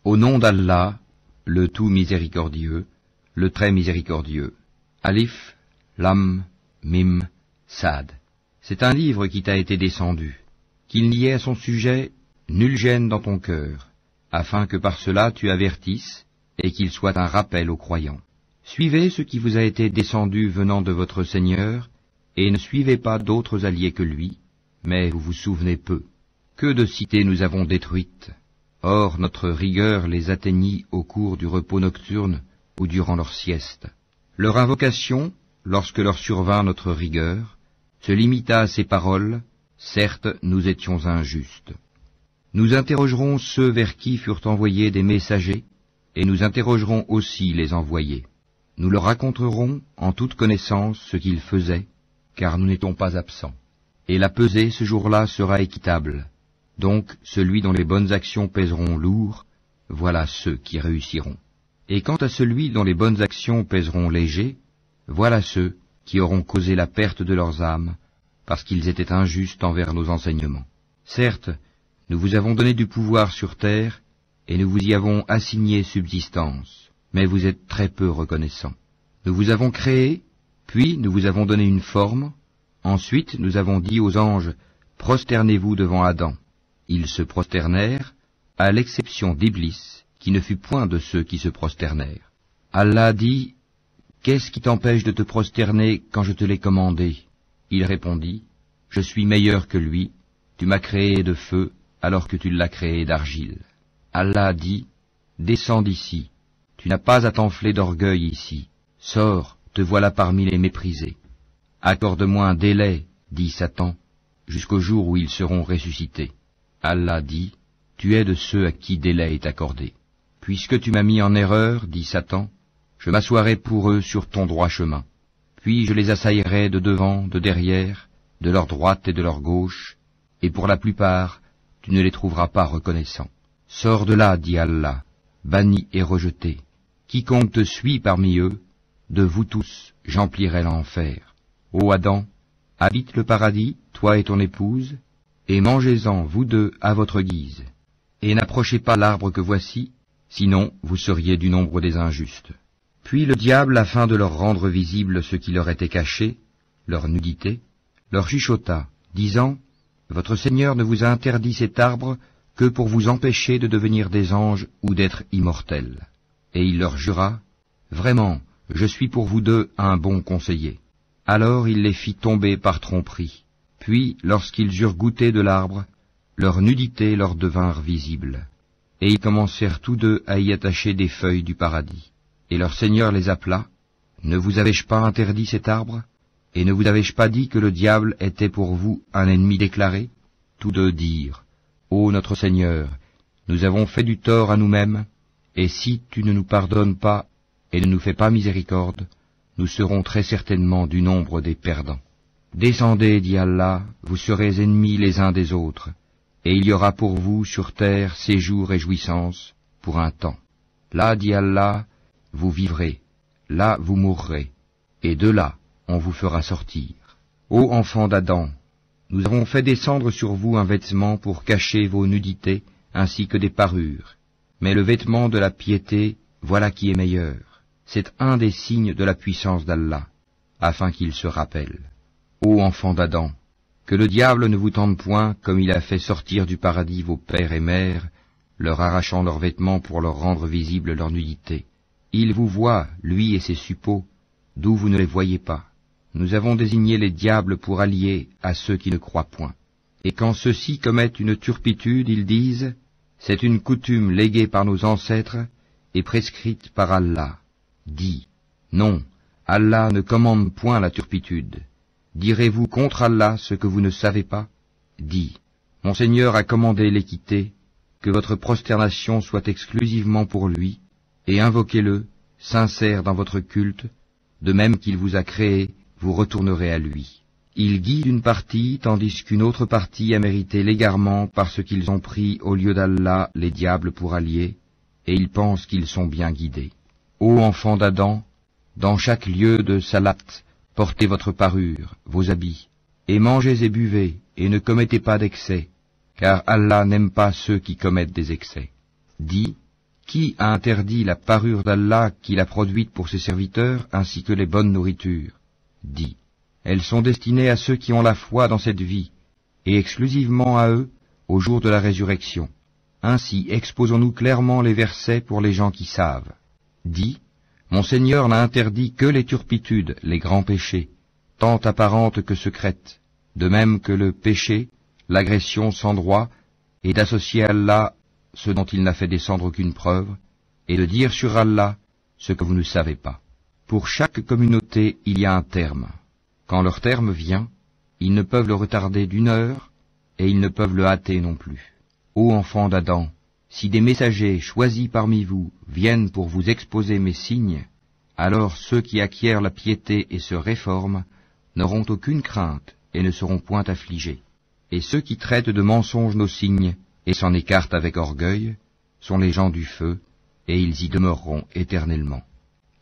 Au nom d'Allah, le tout miséricordieux, le très miséricordieux. Alif, Lam, Mim, Sad. C'est un livre qui t'a été descendu, qu'il n'y ait à son sujet nulle gêne dans ton cœur, afin que par cela tu avertisses, et qu'il soit un rappel aux croyants. Suivez ce qui vous a été descendu venant de votre Seigneur, et ne suivez pas d'autres alliés que lui, mais vous vous souvenez peu. Que de cités nous avons détruites. Or notre rigueur les atteignit au cours du repos nocturne ou durant leur sieste. Leur invocation, lorsque leur survint notre rigueur, se limita à ces paroles, certes nous étions injustes. Nous interrogerons ceux vers qui furent envoyés des messagers, et nous interrogerons aussi les envoyés. Nous leur raconterons en toute connaissance ce qu'ils faisaient, car nous n'étions pas absents. Et la pesée ce jour-là sera équitable. Donc celui dont les bonnes actions pèseront lourd, voilà ceux qui réussiront. Et quant à celui dont les bonnes actions pèseront léger, voilà ceux qui auront causé la perte de leurs âmes, parce qu'ils étaient injustes envers nos enseignements. Certes, nous vous avons donné du pouvoir sur terre, et nous vous y avons assigné subsistance, mais vous êtes très peu reconnaissants. Nous vous avons créé, puis nous vous avons donné une forme, ensuite nous avons dit aux anges, prosternez-vous devant Adam. Ils se prosternèrent, à l'exception d'Iblis, qui ne fut point de ceux qui se prosternèrent. Allah dit, qu'est-ce qui t'empêche de te prosterner quand je te l'ai commandé? Il répondit, je suis meilleur que lui, tu m'as créé de feu, alors que tu l'as créé d'argile. Allah dit, descends d'ici, tu n'as pas à t'enfler d'orgueil ici, sors, te voilà parmi les méprisés. Accorde-moi un délai, dit Satan, jusqu'au jour où ils seront ressuscités. Allah dit, tu es de ceux à qui délai est accordé. Puisque tu m'as mis en erreur, dit Satan, je m'assoirai pour eux sur ton droit chemin. Puis je les assaillerai de devant, de derrière, de leur droite et de leur gauche, et pour la plupart, tu ne les trouveras pas reconnaissants. Sors de là, dit Allah, banni et rejeté. Quiconque te suit parmi eux, de vous tous, j'emplirai l'enfer. Ô Adam, habite le paradis, toi et ton épouse, et mangez-en, vous deux, à votre guise. Et n'approchez pas l'arbre que voici, sinon vous seriez du nombre des injustes. Puis le diable, afin de leur rendre visible ce qui leur était caché, leur nudité, leur chuchota, disant, votre Seigneur ne vous a interdit cet arbre que pour vous empêcher de devenir des anges ou d'être immortels. Et il leur jura, vraiment, je suis pour vous deux un bon conseiller. Alors il les fit tomber par tromperie. Puis, lorsqu'ils eurent goûté de l'arbre, leur nudité leur devinrent visibles. Et ils commencèrent tous deux à y attacher des feuilles du paradis. Et leur Seigneur les appela, ne vous avais-je pas interdit cet arbre? Et ne vous avais-je pas dit que le diable était pour vous un ennemi déclaré? Tous deux dirent, ô notre Seigneur, nous avons fait du tort à nous-mêmes, et si tu ne nous pardonnes pas et ne nous fais pas miséricorde, nous serons très certainement du nombre des perdants. Descendez, dit Allah, vous serez ennemis les uns des autres, et il y aura pour vous sur terre séjour et jouissance pour un temps. Là, dit Allah, vous vivrez, là vous mourrez, et de là on vous fera sortir. Ô enfants d'Adam, nous avons fait descendre sur vous un vêtement pour cacher vos nudités ainsi que des parures, mais le vêtement de la piété, voilà qui est meilleur. C'est un des signes de la puissance d'Allah, afin qu'il se rappelle. Ô enfants d'Adam, que le diable ne vous tente point comme il a fait sortir du paradis vos pères et mères, leur arrachant leurs vêtements pour leur rendre visible leur nudité. Il vous voit, lui et ses suppôts, d'où vous ne les voyez pas. Nous avons désigné les diables pour alliés à ceux qui ne croient point. Et quand ceux-ci commettent une turpitude, ils disent, c'est une coutume léguée par nos ancêtres et prescrite par Allah. Dis, non, Allah ne commande point la turpitude. Direz-vous contre Allah ce que vous ne savez pas? Dis, mon Seigneur a commandé l'équité, que votre prosternation soit exclusivement pour lui, et invoquez-le, sincère dans votre culte, de même qu'il vous a créé, vous retournerez à lui. Il guide une partie, tandis qu'une autre partie a mérité l'égarement parce qu'ils ont pris au lieu d'Allah les diables pour alliés, et ils pensent qu'ils sont bien guidés. Ô enfants d'Adam, dans chaque lieu de salat, portez votre parure, vos habits, et mangez et buvez, et ne commettez pas d'excès, car Allah n'aime pas ceux qui commettent des excès. Dis, Qui a interdit la parure d'Allah qu'il a produite pour ses serviteurs, ainsi que les bonnes nourritures? Dis, elles sont destinées à ceux qui ont la foi dans cette vie, et exclusivement à eux au jour de la résurrection. Ainsi exposons-nous clairement les versets pour les gens qui savent. Dis, mon Seigneur n'a interdit que les turpitudes, les grands péchés, tant apparentes que secrètes, de même que le péché, l'agression sans droit, et d'associer à Allah ce dont il n'a fait descendre aucune preuve, et de dire sur Allah ce que vous ne savez pas. Pour chaque communauté, il y a un terme. Quand leur terme vient, ils ne peuvent le retarder d'1 heure, et ils ne peuvent le hâter non plus. Ô enfants d'Adam, si des messagers choisis parmi vous viennent pour vous exposer mes signes, alors ceux qui acquièrent la piété et se réforment n'auront aucune crainte et ne seront point affligés. Et ceux qui traitent de mensonges nos signes et s'en écartent avec orgueil sont les gens du feu, et ils y demeureront éternellement.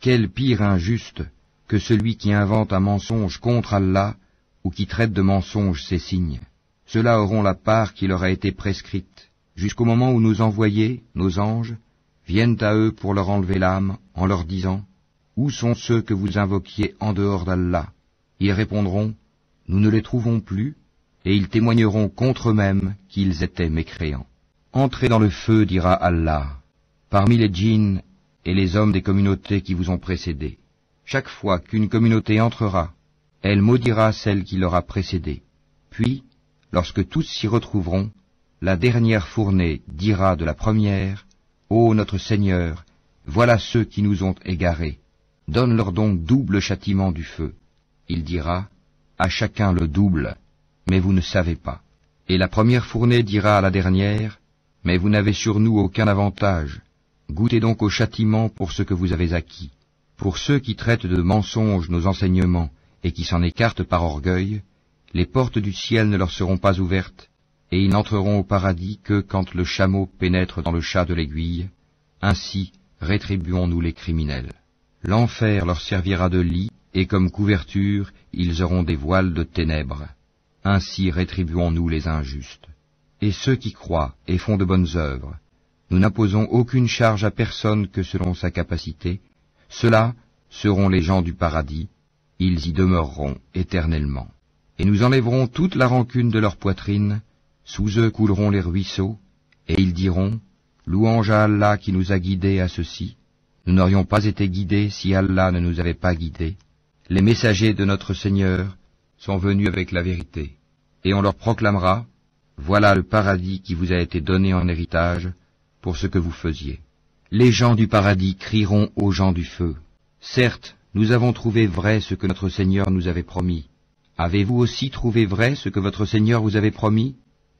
Quel pire injuste que celui qui invente un mensonge contre Allah ou qui traite de mensonge ses signes. Ceux-là auront la part qui leur a été prescrite, jusqu'au moment où nos envoyés, nos anges, viennent à eux pour leur enlever l'âme, en leur disant « Où sont ceux que vous invoquiez en dehors d'Allah ?» Ils répondront « Nous ne les trouvons plus », et ils témoigneront contre eux-mêmes qu'ils étaient mécréants. « Entrez dans le feu, dira Allah, parmi les djinns et les hommes des communautés qui vous ont précédés. Chaque fois qu'une communauté entrera, elle maudira celle qui l'aura précédée. Puis, lorsque tous s'y retrouveront, la dernière fournée dira de la première, « Ô notre Seigneur, voilà ceux qui nous ont égarés. Donne-leur donc double châtiment du feu. » Il dira, « À chacun le double, mais vous ne savez pas. » Et la première fournée dira à la dernière, « Mais vous n'avez sur nous aucun avantage. Goûtez donc au châtiment pour ce que vous avez acquis. » Pour ceux qui traitent de mensonges nos enseignements et qui s'en écartent par orgueil, les portes du ciel ne leur seront pas ouvertes, et ils n'entreront au paradis que quand le chameau pénètre dans le chat de l'aiguille. Ainsi rétribuons-nous les criminels. L'enfer leur servira de lit, et comme couverture, ils auront des voiles de ténèbres. Ainsi rétribuons-nous les injustes. Et ceux qui croient et font de bonnes œuvres, nous n'imposons aucune charge à personne que selon sa capacité. Ceux-là seront les gens du paradis, ils y demeureront éternellement. Et nous enlèverons toute la rancune de leur poitrine, sous eux couleront les ruisseaux, et ils diront, louange à Allah qui nous a guidés à ceci. Nous n'aurions pas été guidés si Allah ne nous avait pas guidés. Les messagers de notre Seigneur sont venus avec la vérité, et on leur proclamera, voilà le paradis qui vous a été donné en héritage pour ce que vous faisiez. Les gens du paradis crieront aux gens du feu, certes, nous avons trouvé vrai ce que notre Seigneur nous avait promis. Avez-vous aussi trouvé vrai ce que votre Seigneur vous avait promis?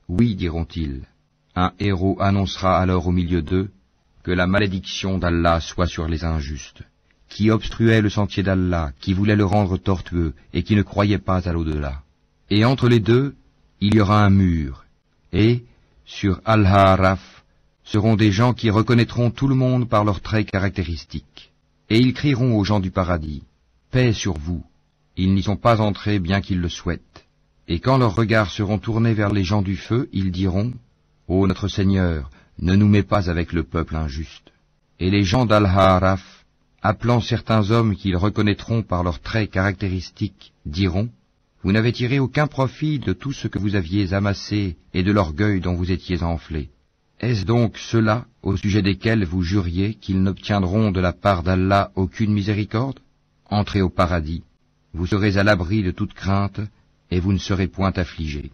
Oui, diront-ils. Un héros annoncera alors au milieu d'eux que la malédiction d'Allah soit sur les injustes, qui obstruaient le sentier d'Allah, qui voulaient le rendre tortueux et qui ne croyaient pas à l'au-delà. Et entre les deux, il y aura un mur, et, sur Al-Ha'raf, seront des gens qui reconnaîtront tout le monde par leurs traits caractéristiques. Et ils crieront aux gens du paradis, « Paix sur vous !» Ils n'y sont pas entrés bien qu'ils le souhaitent. Et quand leurs regards seront tournés vers les gens du feu, ils diront, « Ô notre Seigneur, ne nous mets pas avec le peuple injuste. » Et les gens d'Al-Ha'raf, appelant certains hommes qu'ils reconnaîtront par leurs traits caractéristiques, diront, « Vous n'avez tiré aucun profit de tout ce que vous aviez amassé et de l'orgueil dont vous étiez enflés. Est-ce donc ceux-là au sujet desquels vous juriez qu'ils n'obtiendront de la part d'Allah aucune miséricorde? Entrez au paradis, vous serez à l'abri de toute crainte, et vous ne serez point affligés.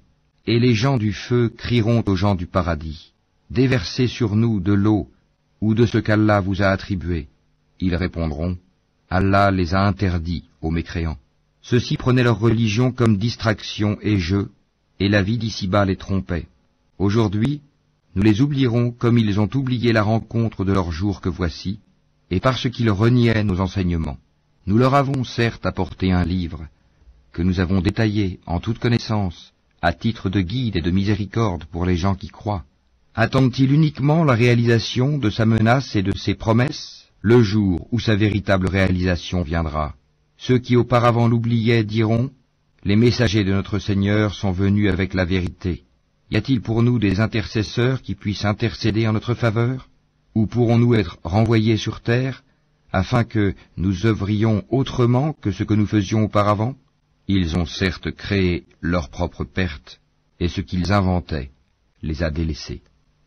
Et les gens du feu crieront aux gens du paradis, déversez sur nous de l'eau, ou de ce qu'Allah vous a attribué. Ils répondront, Allah les a interdits aux mécréants. Ceux-ci prenaient leur religion comme distraction et jeu, et la vie d'ici-bas les trompait. Aujourd'hui, nous les oublierons comme ils ont oublié la rencontre de leur jour que voici, et parce qu'ils reniaient nos enseignements. Nous leur avons certes apporté un livre, que nous avons détaillé en toute connaissance, à titre de guide et de miséricorde pour les gens qui croient. Attendent-ils uniquement la réalisation de sa menace et de ses promesses, le jour où sa véritable réalisation viendra? Ceux qui auparavant l'oubliaient diront, les messagers de notre Seigneur sont venus avec la vérité. Y a-t-il pour nous des intercesseurs qui puissent intercéder en notre faveur? Ou pourrons-nous être renvoyés sur terre, afin que nous œuvrions autrement que ce que nous faisions auparavant? Ils ont certes créé leur propre perte, et ce qu'ils inventaient les a délaissés.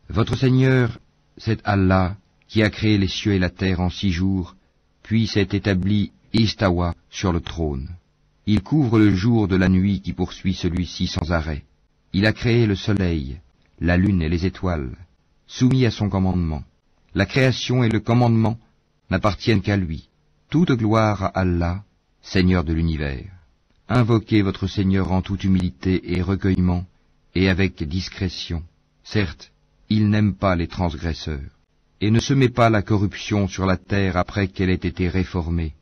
Votre Seigneur, c'est Allah, qui a créé les cieux et la terre en 6 jours, puis s'est établi Istawa sur le trône. Il couvre le jour de la nuit qui poursuit celui-ci sans arrêt. Il a créé le soleil, la lune et les étoiles, soumis à son commandement. La création et le commandement n'appartiennent qu'à lui. Toute gloire à Allah, Seigneur de l'univers. Invoquez votre Seigneur en toute humilité et recueillement, et avec discrétion. Certes, il n'aime pas les transgresseurs. Et ne semez pas la corruption sur la terre après qu'elle ait été réformée.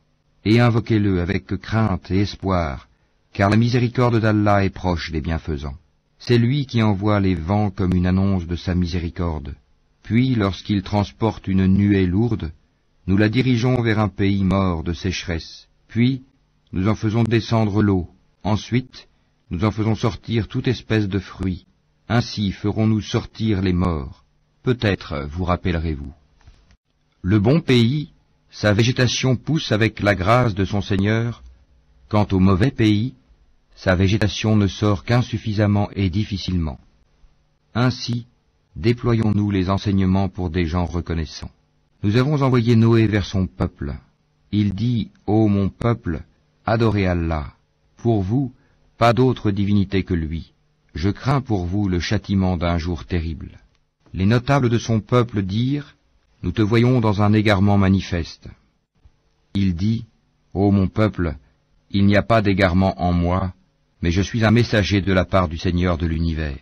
Et invoquez-le avec crainte et espoir, car la miséricorde d'Allah est proche des bienfaisants. C'est lui qui envoie les vents comme une annonce de sa miséricorde. Puis, lorsqu'il transporte une nuée lourde, nous la dirigeons vers un pays mort de sécheresse. Puis, nous en faisons descendre l'eau. Ensuite, nous en faisons sortir toute espèce de fruits. Ainsi ferons-nous sortir les morts. Peut-être vous rappellerez-vous. Le bon pays, sa végétation pousse avec la grâce de son Seigneur. Quant au mauvais pays, sa végétation ne sort qu'insuffisamment et difficilement. Ainsi, déployons-nous les enseignements pour des gens reconnaissants. Nous avons envoyé Noé vers son peuple. Il dit, « Ô mon peuple, adorez Allah. Pour vous, pas d'autre divinité que lui. Je crains pour vous le châtiment d'un jour terrible. » Les notables de son peuple dirent, « Nous te voyons dans un égarement manifeste. » Il dit, « Ô mon peuple, il n'y a pas d'égarement en moi, mais je suis un messager de la part du Seigneur de l'univers.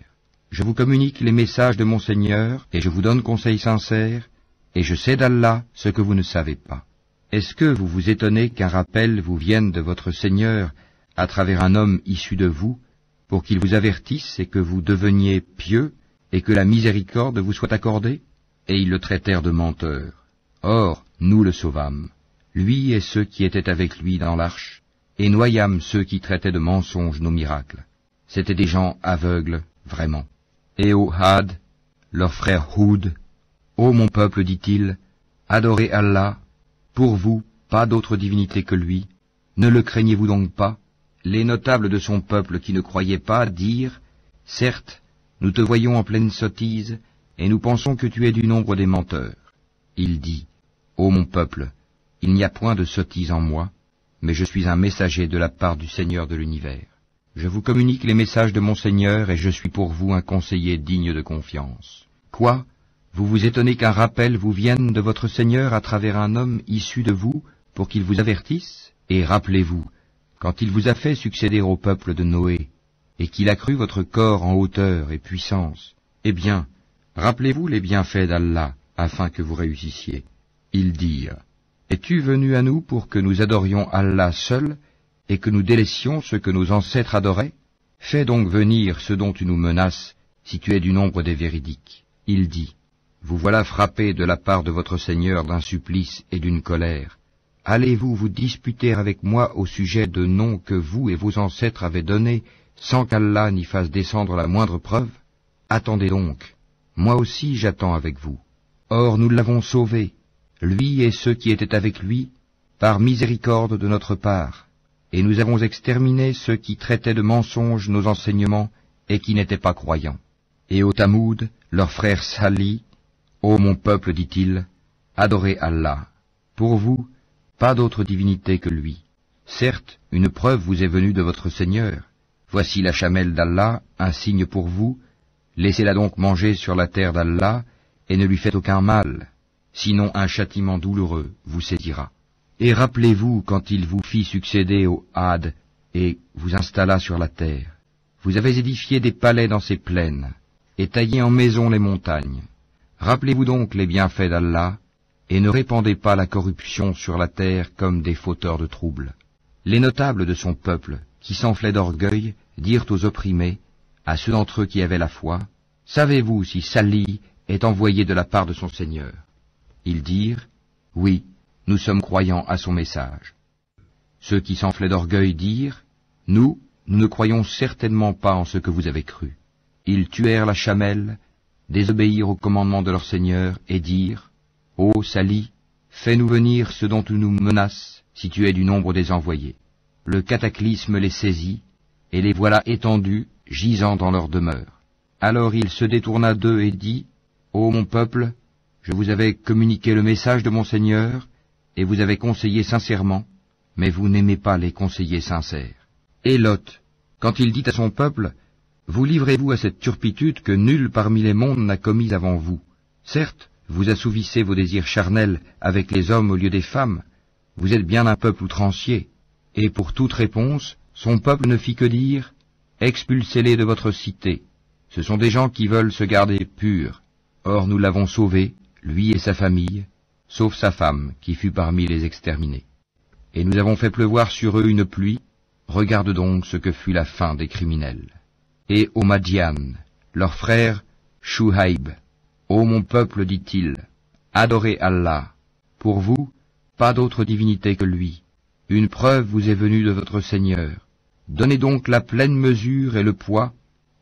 Je vous communique les messages de mon Seigneur, et je vous donne conseil sincère, et je sais d'Allah ce que vous ne savez pas. Est-ce que vous vous étonnez qu'un rappel vous vienne de votre Seigneur à travers un homme issu de vous, pour qu'il vous avertisse et que vous deveniez pieux, et que la miséricorde vous soit accordée? » Et ils le traitèrent de menteur. Or, nous le sauvâmes, lui et ceux qui étaient avec lui dans l'arche, et noyâmes ceux qui traitaient de mensonges nos miracles. C'étaient des gens aveugles, vraiment. Et au Had, leur frère Houd, « Ô mon peuple, dit-il, adorez Allah, pour vous, pas d'autre divinité que lui, ne le craignez-vous donc pas ?» Les notables de son peuple qui ne croyaient pas dirent, « Certes, nous te voyons en pleine sottise, et nous pensons que tu es du nombre des menteurs. » Il dit, « Ô mon peuple, il n'y a point de sottise en moi, mais je suis un messager de la part du Seigneur de l'univers. Je vous communique les messages de mon Seigneur, et je suis pour vous un conseiller digne de confiance. Quoi? Vous vous étonnez qu'un rappel vous vienne de votre Seigneur à travers un homme issu de vous, pour qu'il vous avertisse? Et rappelez-vous, quand il vous a fait succéder au peuple de Noé, et qu'il a cru votre corps en hauteur et puissance, eh bien, rappelez-vous les bienfaits d'Allah, afin que vous réussissiez. Ils dirent, « Es-tu venu à nous pour que nous adorions Allah seul, et que nous délaissions ce que nos ancêtres adoraient? Fais donc venir ceux dont tu nous menaces, si tu es du nombre des véridiques. » Il dit, « Vous voilà frappés de la part de votre Seigneur d'un supplice et d'une colère. Allez-vous vous disputer avec moi au sujet de noms que vous et vos ancêtres avez donnés, sans qu'Allah n'y fasse descendre la moindre preuve? Attendez donc, moi aussi j'attends avec vous. Or nous l'avons sauvé, lui et ceux qui étaient avec lui, par miséricorde de notre part, et nous avons exterminé ceux qui traitaient de mensonges nos enseignements et qui n'étaient pas croyants. Et au Tamoud, leur frère Salih, « Ô mon peuple, dit-il, adorez Allah. Pour vous, pas d'autre divinité que lui. Certes, une preuve vous est venue de votre Seigneur. Voici la chamelle d'Allah, un signe pour vous. Laissez-la donc manger sur la terre d'Allah, et ne lui faites aucun mal. Sinon un châtiment douloureux vous saisira. Et rappelez-vous quand il vous fit succéder au Had, et vous installa sur la terre. Vous avez édifié des palais dans ces plaines, et taillé en maisons les montagnes. Rappelez-vous donc les bienfaits d'Allah, et ne répandez pas la corruption sur la terre comme des fauteurs de troubles. » Les notables de son peuple, qui s'enflaient d'orgueil, dirent aux opprimés, à ceux d'entre eux qui avaient la foi, « Savez-vous si Salih est envoyé de la part de son Seigneur ?» Ils dirent, « Oui, nous sommes croyants à son message. » Ceux qui s'enflaient d'orgueil dirent, « Nous ne croyons certainement pas en ce que vous avez cru. » Ils tuèrent la chamelle, désobéirent au commandement de leur Seigneur et dirent, Ô Sali, fais-nous venir ceux dont tu nous menaces, si tu es du nombre des envoyés. Le cataclysme les saisit, et les voilà étendus, gisant dans leur demeure. Alors il se détourna d'eux et dit, Ô mon peuple, je vous avais communiqué le message de mon Seigneur, et vous avez conseillé sincèrement, mais vous n'aimez pas les conseillers sincères. Et Lot, quand il dit à son peuple, vous livrez-vous à cette turpitude que nul parmi les mondes n'a commise avant vous. Certes, vous assouvissez vos désirs charnels avec les hommes au lieu des femmes, vous êtes bien un peuple outrancier. Et pour toute réponse, son peuple ne fit que dire, expulsez-les de votre cité. Ce sont des gens qui veulent se garder purs. Or nous l'avons sauvé, lui et sa famille, sauf sa femme, qui fut parmi les exterminés. Et nous avons fait pleuvoir sur eux une pluie, regarde donc ce que fut la fin des criminels. Et aux Madian, leur frère Shuhaïb, ô mon peuple, dit-il, adorez Allah. Pour vous, pas d'autre divinité que lui. Une preuve vous est venue de votre Seigneur. Donnez donc la pleine mesure et le poids,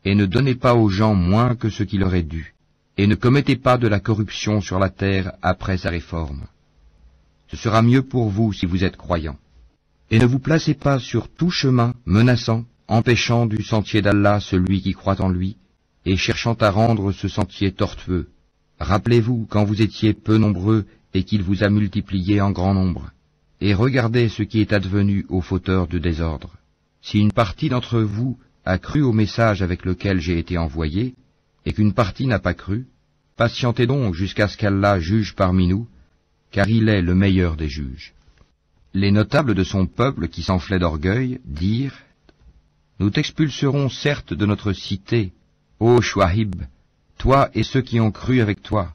et ne donnez pas aux gens moins que ce qui leur est dû, et ne commettez pas de la corruption sur la terre après sa réforme. Ce sera mieux pour vous si vous êtes croyants. Et ne vous placez pas sur tout chemin menaçant, empêchant du sentier d'Allah celui qui croit en lui, et cherchant à rendre ce sentier tortueux. Rappelez-vous quand vous étiez peu nombreux et qu'il vous a multiplié en grand nombre. Et regardez ce qui est advenu aux fauteurs de désordre. Si une partie d'entre vous a cru au message avec lequel j'ai été envoyé, et qu'une partie n'a pas cru, patientez donc jusqu'à ce qu'Allah juge parmi nous, car il est le meilleur des juges. Les notables de son peuple qui s'enflaient d'orgueil dirent, nous t'expulserons certes de notre cité, ô Shuaïb, toi et ceux qui ont cru avec toi,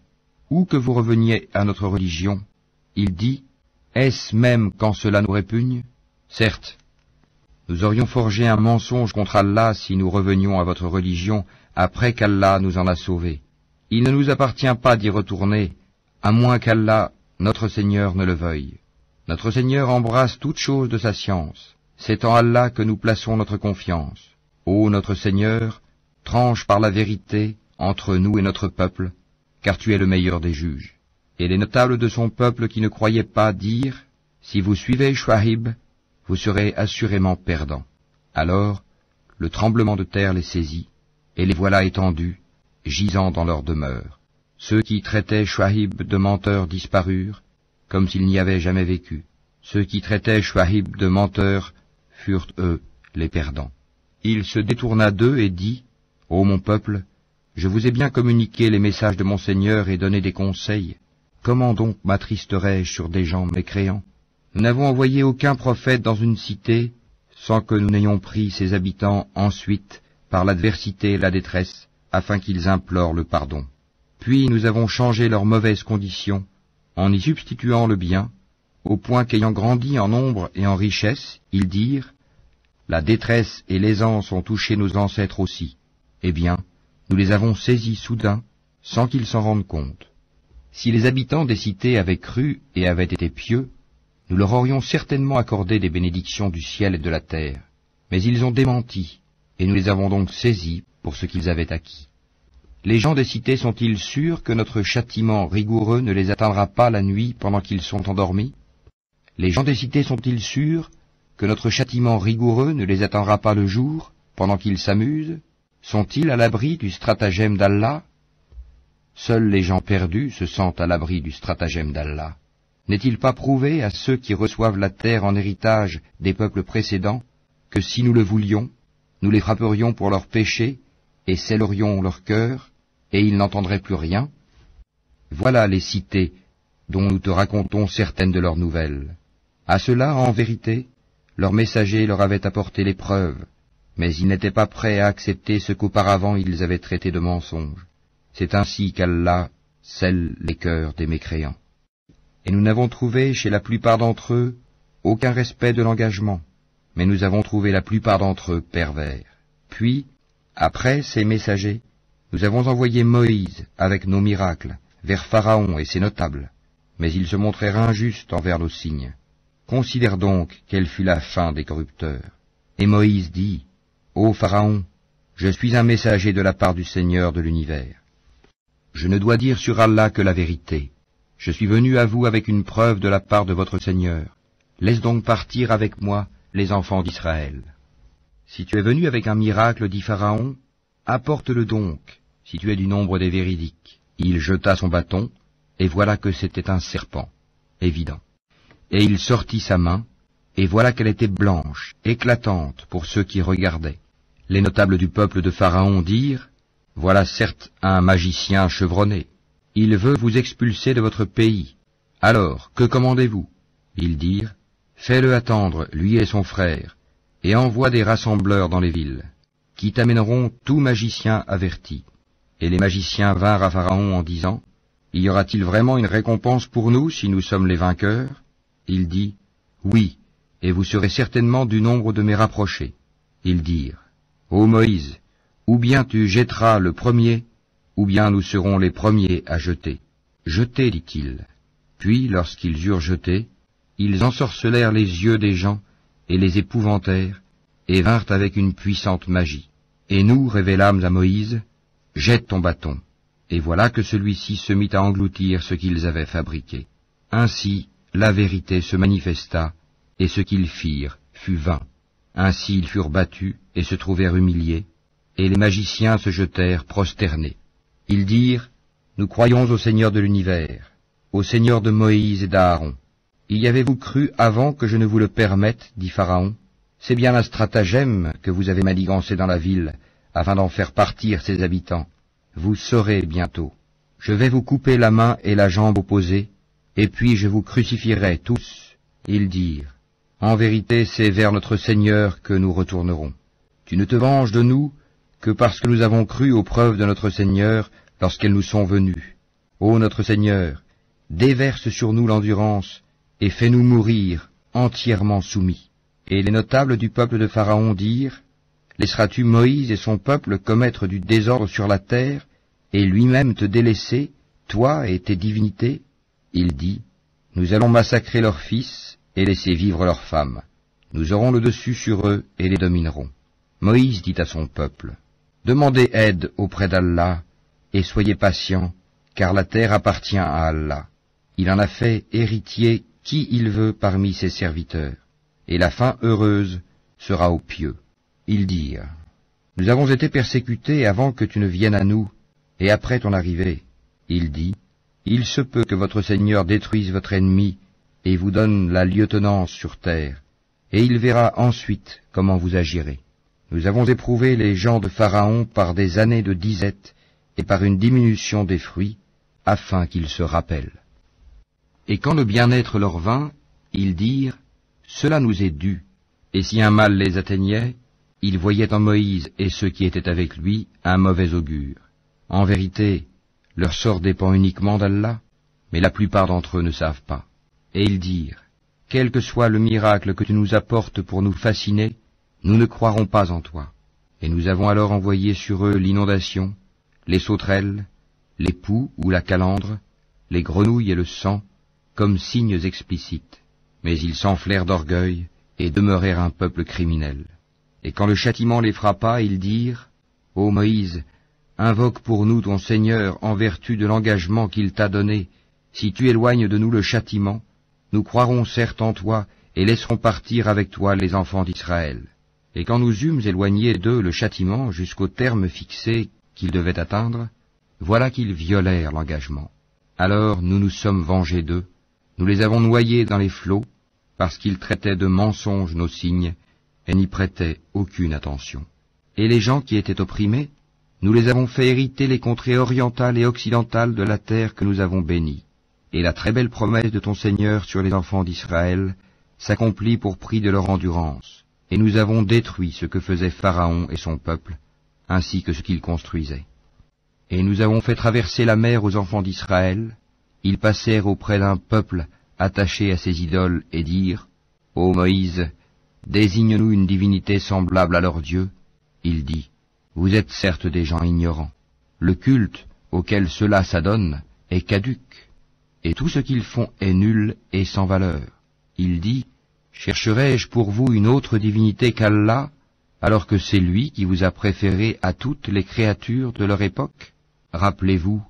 ou que vous reveniez à notre religion. Il dit, est-ce même quand cela nous répugne? Certes, nous aurions forgé un mensonge contre Allah si nous revenions à votre religion après qu'Allah nous en a sauvés. Il ne nous appartient pas d'y retourner, à moins qu'Allah, notre Seigneur, ne le veuille. Notre Seigneur embrasse toute chose de sa science. C'est en Allah que nous plaçons notre confiance. Ô notre Seigneur, tranche par la vérité entre nous et notre peuple, car tu es le meilleur des juges. Et les notables de son peuple qui ne croyaient pas dirent, si vous suivez Shuaïb, vous serez assurément perdants. Alors, le tremblement de terre les saisit, et les voilà étendus, gisant dans leur demeure. Ceux qui traitaient Shuaïb de menteur disparurent, comme s'il n'y avait jamais vécu. Ceux qui traitaient Shuaïb de menteur furent, eux, les perdants. Il se détourna d'eux et dit, ô mon peuple, je vous ai bien communiqué les messages de mon Seigneur et donné des conseils. Comment donc m'attristerais-je sur des gens mécréants? Nous n'avons envoyé aucun prophète dans une cité sans que nous n'ayons pris ses habitants ensuite par l'adversité et la détresse, afin qu'ils implorent le pardon. Puis nous avons changé leurs mauvaises conditions en y substituant le bien, au point qu'ayant grandi en nombre et en richesse, ils dirent, la détresse et l'aisance ont touché nos ancêtres aussi. Eh bien, nous les avons saisis soudain, sans qu'ils s'en rendent compte. Si les habitants des cités avaient cru et avaient été pieux, nous leur aurions certainement accordé des bénédictions du ciel et de la terre. Mais ils ont démenti, et nous les avons donc saisis pour ce qu'ils avaient acquis. Les gens des cités sont-ils sûrs que notre châtiment rigoureux ne les atteindra pas la nuit pendant qu'ils sont endormis? Les gens des cités sont-ils sûrs que notre châtiment rigoureux ne les atteindra pas le jour pendant qu'ils s'amusent? Sont-ils à l'abri du stratagème d'Allah? Seuls les gens perdus se sentent à l'abri du stratagème d'Allah. N'est-il pas prouvé à ceux qui reçoivent la terre en héritage des peuples précédents que si nous le voulions, nous les frapperions pour leurs péchés et scellerions leur cœur, et ils n'entendraient plus rien? Voilà les cités dont nous te racontons certaines de leurs nouvelles. À cela, en vérité, leurs messagers leur avaient apporté les preuves, mais ils n'étaient pas prêts à accepter ce qu'auparavant ils avaient traité de mensonge. C'est ainsi qu'Allah scelle les cœurs des mécréants. Et nous n'avons trouvé chez la plupart d'entre eux aucun respect de l'engagement, mais nous avons trouvé la plupart d'entre eux pervers. Puis, après ces messagers, nous avons envoyé Moïse avec nos miracles vers Pharaon et ses notables, mais ils se montrèrent injustes envers nos signes. Considère donc quelle fut la fin des corrupteurs. Et Moïse dit, ô Pharaon, je suis un messager de la part du Seigneur de l'univers. Je ne dois dire sur Allah que la vérité. Je suis venu à vous avec une preuve de la part de votre Seigneur. Laisse donc partir avec moi les enfants d'Israël. Si tu es venu avec un miracle, dit Pharaon, apporte-le donc, si tu es du nombre des véridiques. Il jeta son bâton, et voilà que c'était un serpent, évident. Et il sortit sa main, et voilà qu'elle était blanche, éclatante pour ceux qui regardaient. Les notables du peuple de Pharaon dirent, « Voilà certes un magicien chevronné. Il veut vous expulser de votre pays. Alors, que commandez-vous » Ils dirent, « Fais-le attendre, lui et son frère, et envoie des rassembleurs dans les villes, qui t'amèneront tout magicien averti. » Et les magiciens vinrent à Pharaon en disant, « Y aura-t-il vraiment une récompense pour nous si nous sommes les vainqueurs ?» Il dit, « Oui, et vous serez certainement du nombre de mes rapprochés. » Ils dirent, « Ô Moïse, ou bien tu jetteras le premier, ou bien nous serons les premiers à jeter. » Jetez, dit-il. Puis, lorsqu'ils eurent jeté, ils ensorcelèrent les yeux des gens et les épouvantèrent, et vinrent avec une puissante magie. Et nous révélâmes à Moïse, « Jette ton bâton. » Et voilà que celui-ci se mit à engloutir ce qu'ils avaient fabriqué. Ainsi, la vérité se manifesta, et ce qu'ils firent fut vain. Ainsi ils furent battus et se trouvèrent humiliés, et les magiciens se jetèrent prosternés. Ils dirent, « Nous croyons au Seigneur de l'univers, au Seigneur de Moïse et d'Aaron. » Y avez-vous cru avant que je ne vous le permette, dit Pharaon. C'est bien un stratagème que vous avez manigancé dans la ville, afin d'en faire partir ses habitants. Vous saurez bientôt. Je vais vous couper la main et la jambe opposées, et puis je vous crucifierai tous. Ils dirent, en vérité, c'est vers notre Seigneur que nous retournerons. Tu ne te venges de nous que parce que nous avons cru aux preuves de notre Seigneur lorsqu'elles nous sont venues. Ô notre Seigneur, déverse sur nous l'endurance et fais-nous mourir entièrement soumis. Et les notables du peuple de Pharaon dirent, laisseras-tu Moïse et son peuple commettre du désordre sur la terre et lui-même te délaisser, toi et tes divinités? Il dit, nous allons massacrer leurs fils et laisser vivre leurs femmes. Nous aurons le dessus sur eux et les dominerons. Moïse dit à son peuple, demandez aide auprès d'Allah et soyez patients, car la terre appartient à Allah. Il en a fait héritier qui il veut parmi ses serviteurs, et la fin heureuse sera aux pieux. Ils dirent, nous avons été persécutés avant que tu ne viennes à nous, et après ton arrivée. Il dit, il se peut que votre Seigneur détruise votre ennemi et vous donne la lieutenance sur terre, et il verra ensuite comment vous agirez. Nous avons éprouvé les gens de Pharaon par des années de disette et par une diminution des fruits, afin qu'ils se rappellent. Et quand le bien-être leur vint, ils dirent, cela nous est dû, et si un mal les atteignait, ils voyaient en Moïse et ceux qui étaient avec lui un mauvais augure. En vérité, leur sort dépend uniquement d'Allah, mais la plupart d'entre eux ne savent pas. Et ils dirent, quel que soit le miracle que tu nous apportes pour nous fasciner, nous ne croirons pas en toi. Et nous avons alors envoyé sur eux l'inondation, les sauterelles, les poux ou la calandre, les grenouilles et le sang, comme signes explicites. Mais ils s'enflèrent d'orgueil et demeurèrent un peuple criminel. Et quand le châtiment les frappa, ils dirent, ô Moïse, invoque pour nous ton Seigneur en vertu de l'engagement qu'il t'a donné. Si tu éloignes de nous le châtiment, nous croirons certes en toi et laisserons partir avec toi les enfants d'Israël. Et quand nous eûmes éloigné d'eux le châtiment jusqu'au terme fixé qu'ils devaient atteindre, voilà qu'ils violèrent l'engagement. Alors nous nous sommes vengés d'eux, nous les avons noyés dans les flots, parce qu'ils traitaient de mensonges nos signes, et n'y prêtaient aucune attention. Et les gens qui étaient opprimés, nous les avons fait hériter les contrées orientales et occidentales de la terre que nous avons bénie. Et la très belle promesse de ton Seigneur sur les enfants d'Israël s'accomplit pour prix de leur endurance. Et nous avons détruit ce que faisait Pharaon et son peuple, ainsi que ce qu'ils construisaient. Et nous avons fait traverser la mer aux enfants d'Israël. Ils passèrent auprès d'un peuple attaché à ses idoles et dirent, ô Moïse, désigne-nous une divinité semblable à leur Dieu. Il dit, vous êtes certes des gens ignorants. Le culte auquel cela s'adonne est caduc, et tout ce qu'ils font est nul et sans valeur. Il dit, chercherai-je pour vous une autre divinité qu'Allah, alors que c'est lui qui vous a préféré à toutes les créatures de leur époque? Rappelez-vous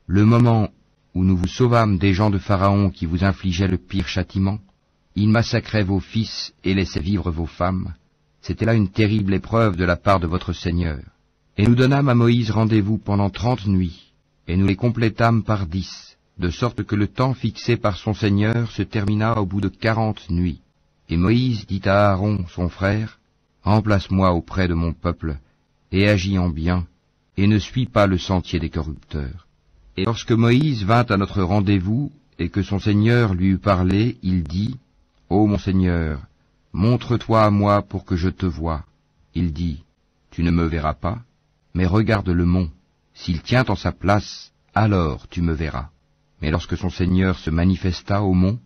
le moment où nous vous sauvâmes des gens de Pharaon qui vous infligeaient le pire châtiment, ils massacraient vos fils et laissaient vivre vos femmes, c'était là une terrible épreuve de la part de votre Seigneur. Et nous donnâmes à Moïse rendez-vous pendant 30 nuits, et nous les complétâmes par 10, de sorte que le temps fixé par son Seigneur se termina au bout de 40 nuits. Et Moïse dit à Aaron, son frère, « Remplace-moi auprès de mon peuple, et agis en bien, et ne suis pas le sentier des corrupteurs. » Et lorsque Moïse vint à notre rendez-vous, et que son Seigneur lui eut parlé, il dit, « Ô mon Seigneur, montre-toi à moi pour que je te voie. » Il dit, « Tu ne me verras pas, mais regarde le mont. S'il tient en sa place, alors tu me verras. » Mais lorsque son Seigneur se manifesta au mont,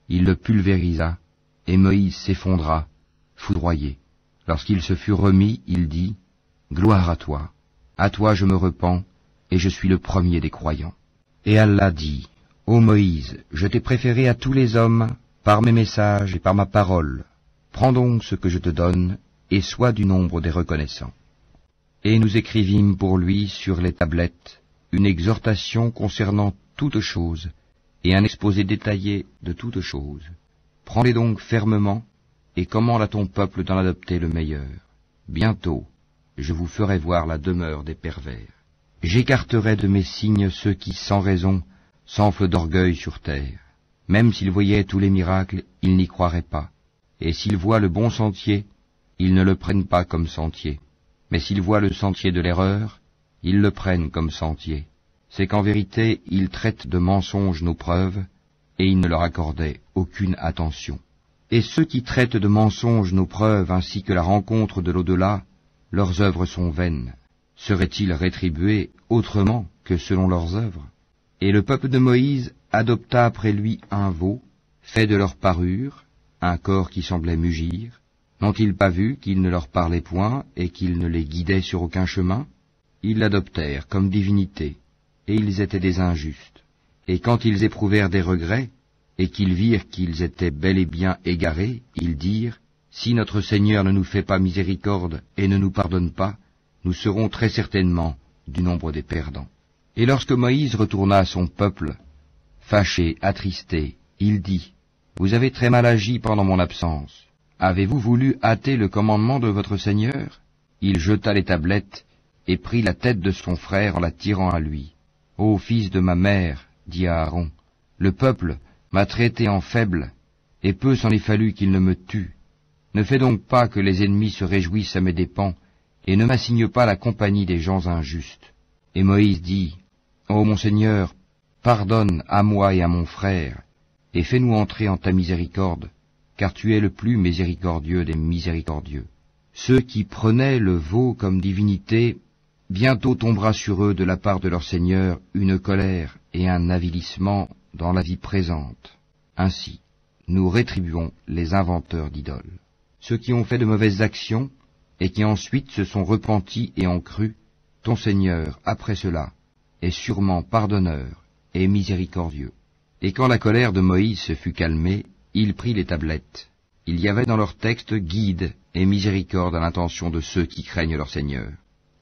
il le pulvérisa, et Moïse s'effondra, foudroyé. Lorsqu'il se fut remis, il dit, « Gloire à toi je me repens, et je suis le premier des croyants. » Et Allah dit, « Ô Moïse, je t'ai préféré à tous les hommes, par mes messages et par ma parole. Prends donc ce que je te donne, et sois du nombre des reconnaissants. » Et nous écrivîmes pour lui sur les tablettes une exhortation concernant toutes choses, et un exposé détaillé de toutes choses. Prends-les donc fermement, et commande à ton peuple d'en adopter le meilleur. Bientôt, je vous ferai voir la demeure des pervers. J'écarterai de mes signes ceux qui, sans raison, s'enflent d'orgueil sur terre. Même s'ils voyaient tous les miracles, ils n'y croiraient pas. Et s'ils voient le bon sentier, ils ne le prennent pas comme sentier. Mais s'ils voient le sentier de l'erreur, ils le prennent comme sentier. C'est qu'en vérité, ils traitent de mensonges nos preuves, et ils ne leur accordaient aucune attention. Et ceux qui traitent de mensonges nos preuves ainsi que la rencontre de l'au-delà, leurs œuvres sont vaines. Seraient-ils rétribués autrement que selon leurs œuvres? Et le peuple de Moïse adopta après lui un veau, fait de leur parure, un corps qui semblait mugir. N'ont-ils pas vu qu'il ne leur parlait point et qu'il ne les guidait sur aucun chemin? Ils l'adoptèrent comme divinité, et ils étaient des injustes. Et quand ils éprouvèrent des regrets, et qu'ils virent qu'ils étaient bel et bien égarés, ils dirent, « Si notre Seigneur ne nous fait pas miséricorde et ne nous pardonne pas, nous serons très certainement du nombre des perdants. » Et lorsque Moïse retourna à son peuple, fâché, attristé, il dit, « Vous avez très mal agi pendant mon absence. Avez-vous voulu hâter le commandement de votre Seigneur ?» Il jeta les tablettes et prit la tête de son frère en la tirant à lui. « Ô fils de ma mère, dit Aaron, le peuple m'a traité en faible, et peu s'en est fallu qu'il ne me tue. Ne fais donc pas que les ennemis se réjouissent à mes dépens, et ne m'assigne pas la compagnie des gens injustes. » Et Moïse dit, « Ô mon Seigneur, pardonne à moi et à mon frère, et fais-nous entrer en ta miséricorde, car tu es le plus miséricordieux des miséricordieux. » Ceux qui prenaient le veau comme divinité, bientôt tombera sur eux de la part de leur Seigneur une colère et un avilissement dans la vie présente. Ainsi, nous rétribuons les inventeurs d'idoles. Ceux qui ont fait de mauvaises actions, et qui ensuite se sont repentis et ont cru, ton Seigneur, après cela, est sûrement pardonneur et miséricordieux. Et quand la colère de Moïse se fut calmée, il prit les tablettes. Il y avait dans leur texte guide et miséricorde à l'intention de ceux qui craignent leur Seigneur.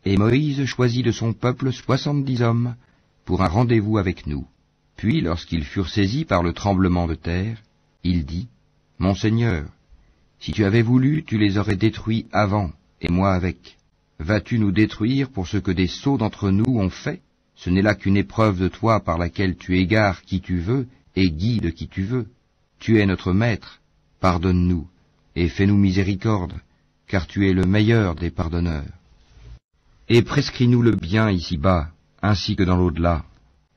Et Moïse choisit de son peuple 70 hommes pour un rendez-vous avec nous. Puis, lorsqu'ils furent saisis par le tremblement de terre, il dit, « Mon Seigneur, si tu avais voulu, tu les aurais détruits avant, et moi avec. Vas-tu nous détruire pour ce que des sots d'entre nous ont fait? Ce n'est là qu'une épreuve de toi par laquelle tu égares qui tu veux et guides qui tu veux. Tu es notre maître, pardonne-nous et fais-nous miséricorde, car tu es le meilleur des pardonneurs. Et prescris-nous le bien ici-bas, ainsi que dans l'au-delà.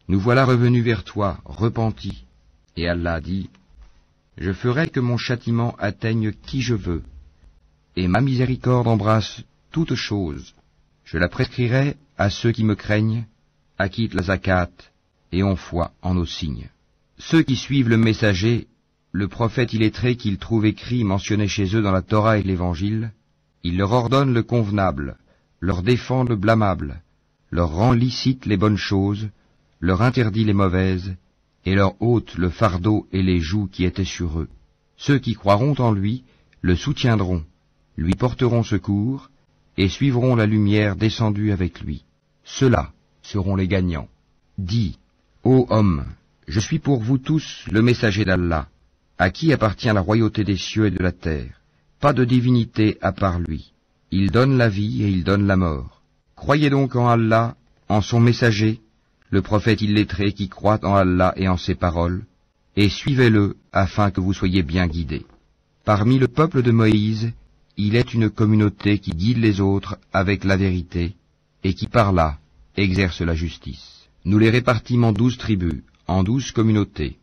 Nous voilà revenus vers toi, repentis. » Et Allah dit, « Je ferai que mon châtiment atteigne qui je veux, et ma miséricorde embrasse toute chose. Je la prescrirai à ceux qui me craignent, acquittent la zakat et ont foi en nos signes. Ceux qui suivent le messager, le prophète illettré qu'ils trouvent écrit mentionné chez eux dans la Torah et l'Évangile, il leur ordonne le convenable, leur défend le blâmable, leur rend licite les bonnes choses, leur interdit les mauvaises, et leur ôte le fardeau et les jougs qui étaient sur eux. Ceux qui croiront en lui le soutiendront, lui porteront secours, et suivront la lumière descendue avec lui. Ceux-là seront les gagnants. Dis, ô homme, Je suis pour vous tous le messager d'Allah, à qui appartient la royauté des cieux et de la terre. Pas de divinité à part lui. Il donne la vie et il donne la mort. Croyez donc en Allah, en son messager, le prophète illettré qui croit en Allah et en ses paroles, et suivez-le afin que vous soyez bien guidés. Parmi le peuple de Moïse, il est une communauté qui guide les autres avec la vérité, et qui par là exerce la justice. Nous les répartîmes en 12 tribus, en 12 communautés.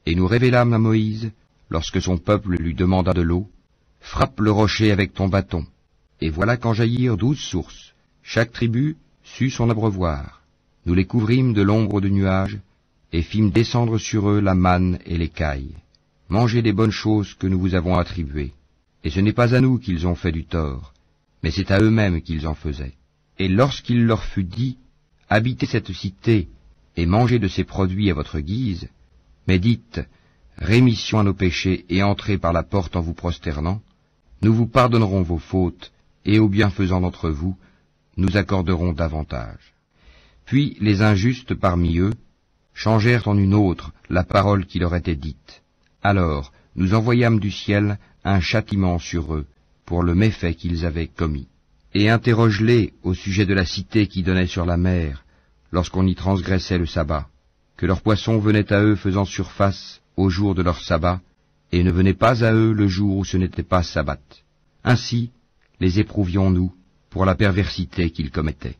Et nous révélâmes à Moïse, lorsque son peuple lui demanda de l'eau, « Frappe le rocher avec ton bâton. » Et voilà qu'en jaillirent 12 sources. Chaque tribu sut son abreuvoir. Nous les couvrîmes de l'ombre de nuages, et fîmes descendre sur eux la manne et l'écaille. Mangez des bonnes choses que nous vous avons attribuées. Et ce n'est pas à nous qu'ils ont fait du tort, mais c'est à eux-mêmes qu'ils en faisaient. Et lorsqu'il leur fut dit, « Habitez cette cité, et mangez de ses produits à votre guise, mais dites, rémission à nos péchés et entrez par la porte en vous prosternant, nous vous pardonnerons vos fautes, et aux bienfaisants d'entre vous, nous accorderons davantage. » Puis les injustes parmi eux changèrent en une autre la parole qui leur était dite. Alors nous envoyâmes du ciel un châtiment sur eux, pour le méfait qu'ils avaient commis. Et interroge-les au sujet de la cité qui donnait sur la mer, lorsqu'on y transgressait le sabbat, que leurs poissons venaient à eux faisant surface au jour de leur sabbat, et ne venaient pas à eux le jour où ce n'était pas sabbat. Ainsi les éprouvions-nous pour la perversité qu'ils commettaient.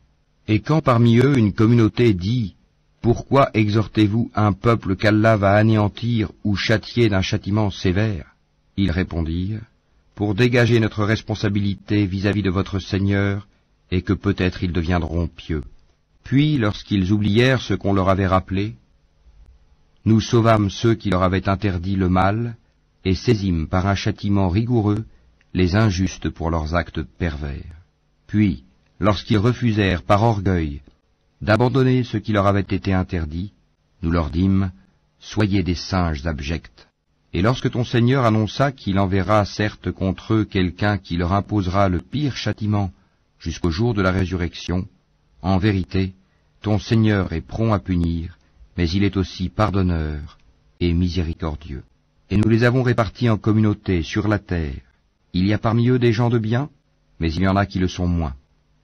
Et quand parmi eux une communauté dit « Pourquoi exhortez-vous un peuple qu'Allah va anéantir ou châtier d'un châtiment sévère ?» Ils répondirent « Pour dégager notre responsabilité vis-à-vis de votre Seigneur, et que peut-être ils deviendront pieux. » Puis, lorsqu'ils oublièrent ce qu'on leur avait rappelé, nous sauvâmes ceux qui leur avaient interdit le mal, et saisîmes par un châtiment rigoureux les injustes pour leurs actes pervers. Puis, lorsqu'ils refusèrent par orgueil d'abandonner ce qui leur avait été interdit, nous leur dîmes, « Soyez des singes abjects. » Et lorsque ton Seigneur annonça qu'il enverra certes contre eux quelqu'un qui leur imposera le pire châtiment jusqu'au jour de la résurrection, en vérité, ton Seigneur est prompt à punir, mais il est aussi pardonneur et miséricordieux. Et nous les avons répartis en communautés sur la terre. Il y a parmi eux des gens de bien, mais il y en a qui le sont moins.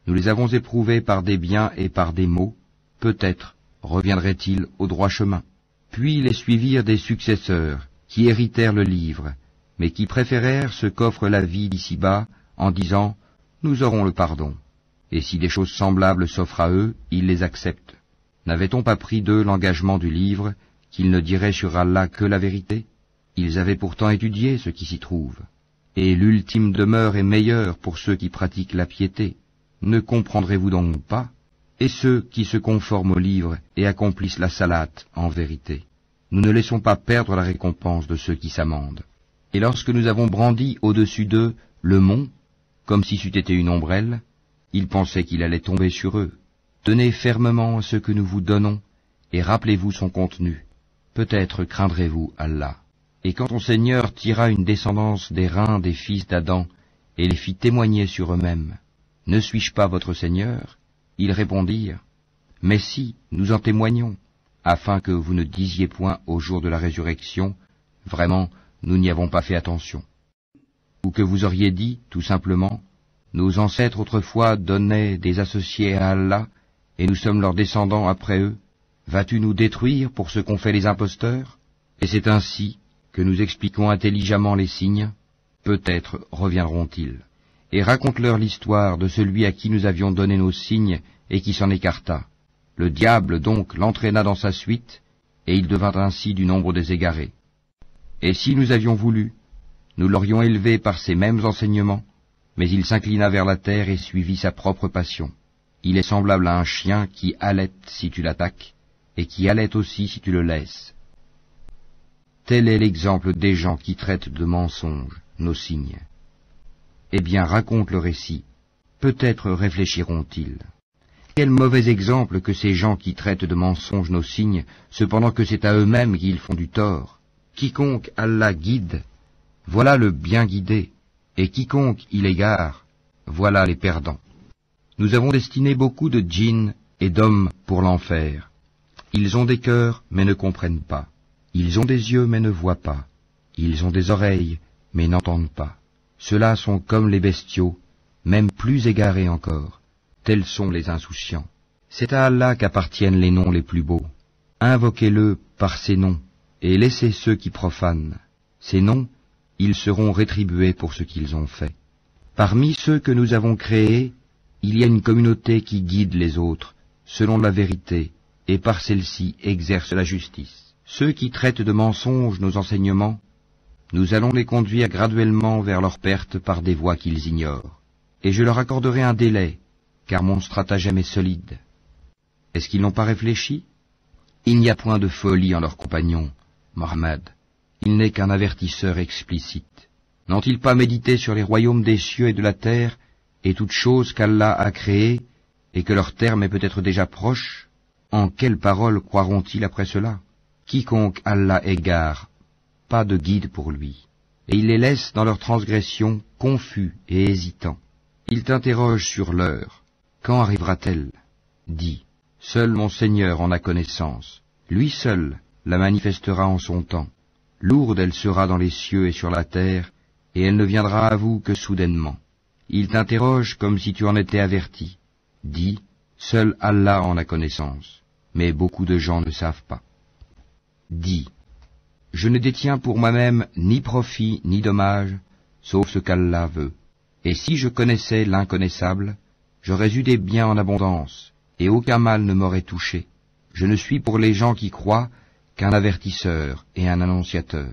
Nous les avons éprouvés par des biens et par des maux, peut-être reviendraient-ils au droit chemin. Puis les suivirent des successeurs, qui héritèrent le livre, mais qui préférèrent ce qu'offre la vie d'ici-bas, en disant « Nous aurons le pardon ». Et si des choses semblables s'offrent à eux, ils les acceptent. N'avait-on pas pris d'eux l'engagement du livre, qu'ils ne diraient sur Allah que la vérité? Ils avaient pourtant étudié ce qui s'y trouve. Et l'ultime demeure est meilleure pour ceux qui pratiquent la piété. Ne comprendrez-vous donc pas? Et ceux qui se conforment au livre et accomplissent la salate en vérité. Nous ne laissons pas perdre la récompense de ceux qui s'amendent. Et lorsque nous avons brandi au-dessus d'eux le mont, comme si c'eût été une ombrelle, ils pensaient qu'il allait tomber sur eux. Tenez fermement ce que nous vous donnons, et rappelez-vous son contenu. Peut-être craindrez-vous Allah. Et quand ton Seigneur tira une descendance des reins des fils d'Adam, et les fit témoigner sur eux-mêmes, « Ne suis-je pas votre Seigneur ?» Ils répondirent, « Mais si, nous en témoignons, afin que vous ne disiez point au jour de la résurrection, « Vraiment, nous n'y avons pas fait attention. » Ou que vous auriez dit, tout simplement, « Nos ancêtres autrefois donnaient des associés à Allah, et nous sommes leurs descendants après eux. Vas-tu nous détruire pour ce qu'ont fait les imposteurs ?» Et c'est ainsi que nous expliquons intelligemment les signes, peut-être reviendront-ils. Et raconte-leur l'histoire de celui à qui nous avions donné nos signes et qui s'en écarta. Le diable donc l'entraîna dans sa suite, et il devint ainsi du nombre des égarés. Et si nous avions voulu, nous l'aurions élevé par ces mêmes enseignements, mais il s'inclina vers la terre et suivit sa propre passion. Il est semblable à un chien qui halète si tu l'attaques, et qui halète aussi si tu le laisses. Tel est l'exemple des gens qui traitent de mensonges nos signes. Eh bien, raconte le récit, peut-être réfléchiront-ils. Quel mauvais exemple que ces gens qui traitent de mensonges nos signes, cependant que c'est à eux-mêmes qu'ils font du tort. Quiconque Allah guide, voilà le bien guidé, et quiconque il égare, voilà les perdants. Nous avons destiné beaucoup de djinns et d'hommes pour l'enfer, Ils ont des cœurs, mais ne comprennent pas. Ils ont des yeux, mais ne voient pas. Ils ont des oreilles, mais n'entendent pas. Ceux-là sont comme les bestiaux, même plus égarés encore. Tels sont les insouciants. C'est à Allah qu'appartiennent les noms les plus beaux. Invoquez-le par ces noms, et laissez ceux qui profanent. Ces noms, ils seront rétribués pour ce qu'ils ont fait. Parmi ceux que nous avons créés, il y a une communauté qui guide les autres, selon la vérité, et par celle-ci exerce la justice. Ceux qui traitent de mensonges nos enseignements, nous allons les conduire graduellement vers leur perte par des voies qu'ils ignorent. Et je leur accorderai un délai, car mon stratagème est solide. Est-ce qu'ils n'ont pas réfléchi? Il n'y a point de folie en leurs compagnons, Mohammed. Il n'est qu'un avertisseur explicite. N'ont-ils pas médité sur les royaumes des cieux et de la terre, et toutes choses qu'Allah a créées, et que leur terme est peut-être déjà proche? En quelles paroles croiront-ils après cela? Quiconque Allah égare, pas de guide pour lui, et il les laisse dans leur transgression confus et hésitants. Il t'interroge sur l'heure. Quand arrivera-t-elle? Dis, seul mon Seigneur en a connaissance. Lui seul la manifestera en son temps. Lourde elle sera dans les cieux et sur la terre, et elle ne viendra à vous que soudainement. Il t'interroge comme si tu en étais averti. Dis, seul Allah en a connaissance, mais beaucoup de gens ne savent pas. Dis, je ne détiens pour moi-même ni profit ni dommage, sauf ce qu'Allah veut. Et si je connaissais l'inconnaissable, j'aurais eu des biens en abondance, et aucun mal ne m'aurait touché. Je ne suis pour les gens qui croient qu'un avertisseur et un annonciateur.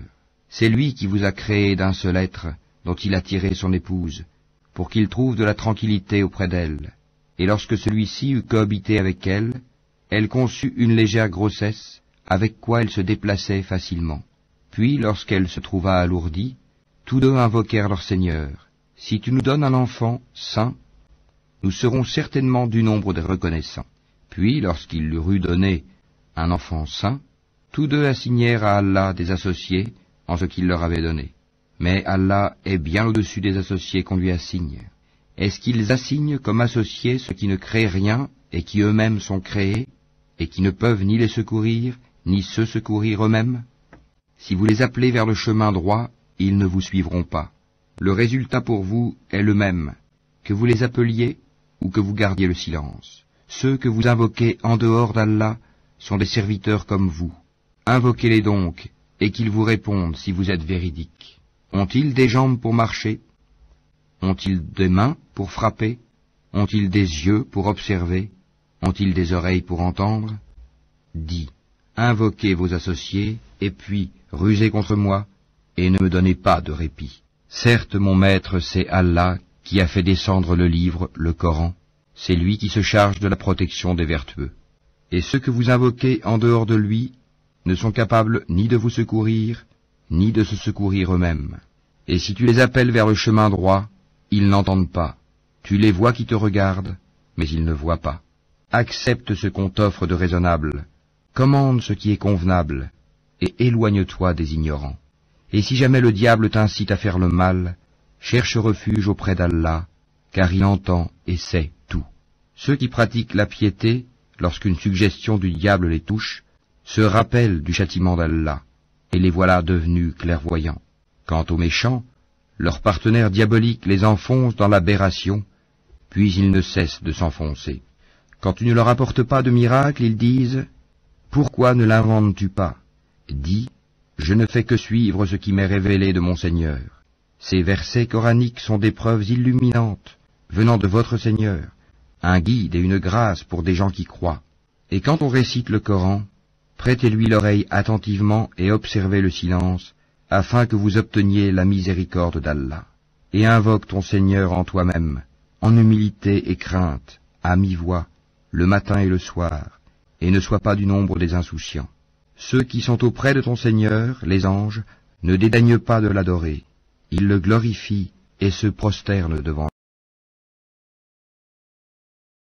C'est lui qui vous a créé d'un seul être, dont il a tiré son épouse, pour qu'il trouve de la tranquillité auprès d'elle. Et lorsque celui-ci eut cohabité avec elle, elle conçut une légère grossesse, avec quoi elle se déplaçait facilement. Puis, lorsqu'elle se trouva alourdie, tous deux invoquèrent leur Seigneur. Si tu nous donnes un enfant saint, nous serons certainement du nombre des reconnaissants. Puis, lorsqu'il leur eut donné un enfant saint, tous deux assignèrent à Allah des associés en ce qu'il leur avait donné. Mais Allah est bien au-dessus des associés qu'on lui assigne. Est-ce qu'ils assignent comme associés ceux qui ne créent rien et qui eux-mêmes sont créés, et qui ne peuvent ni les secourir, ni se secourir eux-mêmes? Si vous les appelez vers le chemin droit, ils ne vous suivront pas. Le résultat pour vous est le même, que vous les appeliez ou que vous gardiez le silence. Ceux que vous invoquez en dehors d'Allah sont des serviteurs comme vous. Invoquez-les donc, et qu'ils vous répondent si vous êtes véridiques. Ont-ils des jambes pour marcher? Ont-ils des mains pour frapper? Ont-ils des yeux pour observer? Ont-ils des oreilles pour entendre? Dis, invoquez vos associés, et puis rusez contre moi, et ne me donnez pas de répit. Certes, mon maître, c'est Allah qui a fait descendre le livre, le Coran. C'est lui qui se charge de la protection des vertueux. Et ceux que vous invoquez en dehors de lui ne sont capables ni de vous secourir, ni de se secourir eux-mêmes. Et si tu les appelles vers le chemin droit, ils n'entendent pas. Tu les vois qui te regardent, mais ils ne voient pas. Accepte ce qu'on t'offre de raisonnable, commande ce qui est convenable, et éloigne-toi des ignorants. Et si jamais le diable t'incite à faire le mal, cherche refuge auprès d'Allah, car il entend et sait tout. Ceux qui pratiquent la piété, lorsqu'une suggestion du diable les touche, se rappellent du châtiment d'Allah, et les voilà devenus clairvoyants. Quant aux méchants, leurs partenaires diaboliques les enfoncent dans l'aberration, puis ils ne cessent de s'enfoncer. Quand tu ne leur apportes pas de miracle, ils disent « Pourquoi ne l'inventes-tu pas ?» Dis « Je ne fais que suivre ce qui m'est révélé de mon Seigneur. » Ces versets coraniques sont des preuves illuminantes, venant de votre Seigneur, un guide et une grâce pour des gens qui croient. Et quand on récite le Coran, prêtez-lui l'oreille attentivement et observez le silence, afin que vous obteniez la miséricorde d'Allah. Et invoque ton Seigneur en toi-même, en humilité et crainte, à mi-voix, le matin et le soir, et ne sois pas du nombre des insouciants. Ceux qui sont auprès de ton Seigneur, les anges, ne dédaignent pas de l'adorer. Ils le glorifient et se prosternent devant